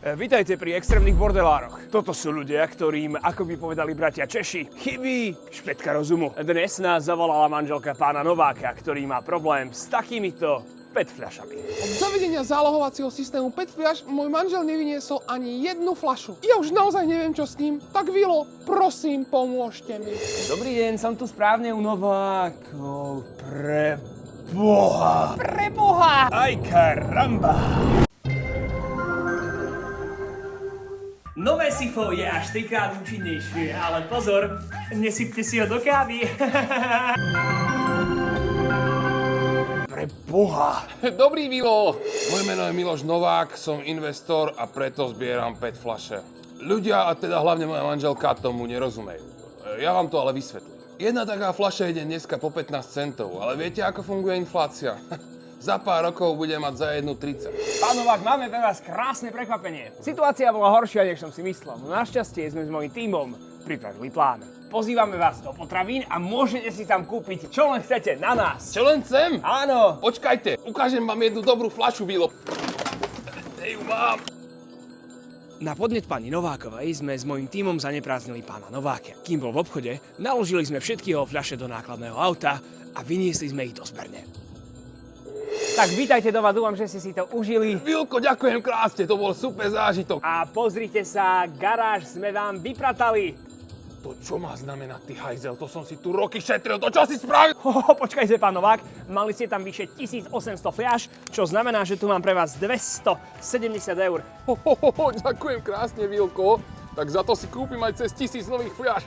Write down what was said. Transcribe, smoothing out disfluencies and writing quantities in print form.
Vítajte pri extrémnych bordelároch. Toto sú ľudia, ktorým, ako by povedali bratia Češi, chybí špetka rozumu. Dnes nás zavolala manželka pána Nováka, ktorý má problém s takýmito PET fľašami. Od zavedenia zálohovacieho systému PET fľaš môj manžel nevyniesol ani jednu fľašu. Ja už naozaj neviem, čo s ním. Tak Vilo, prosím, pomôžte mi. Dobrý deň, som tu správne u Novákov. Preboha! Preboha! Aj karamba! Nové sifo je až 3-krát účinnejšie, ale pozor, nesypte si ho do kávy. Preboha! Dobrý, Vilo! Moje meno je Miloš Novák, som investor a preto zbieram PET fľaše. Ľudia, a teda hlavne moja manželka, tomu nerozumejú. Ja vám to ale vysvetlím. Jedna taká fľaša ide dneska po 15 centov, ale viete, ako funguje inflácia? Za pár rokov bude mať za jednu 30. Pán Novák, máme pre vás krásne prekvapenie. Situácia bola horšia, než som si myslel, no našťastie sme s mojím tímom pripravili plán. Pozývame vás do potravín a môžete si tam kúpiť čo len chcete na nás. Čo len chcem? Áno. Počkajte, ukážem vám jednu dobrú fľašu, Vilo. Kde ju mám? Na podnet pani Novákovej sme s mojím tímom zaneprázdnili pána Nováka. Kým bol v obchode, naložili sme všetky jeho fľaše do nákladného auta a vyniesli sme ich do zberne. Tak vítajte doma, dúfam, že ste si to užili. Vilko, ďakujem krásne, to bol super zážitok. A pozrite sa, garáž sme vám vypratali. To čo má znamenať, ty hajzel? To som si tu roky šetril, to čo si spravil? Počkajte, pán Novák, mali ste tam vyše 1800 fľaš, čo znamená, že tu mám pre vás 270 eur. Ďakujem krásne, Vilko. Tak za to si kúpim aj cez 1000 nových fľaš.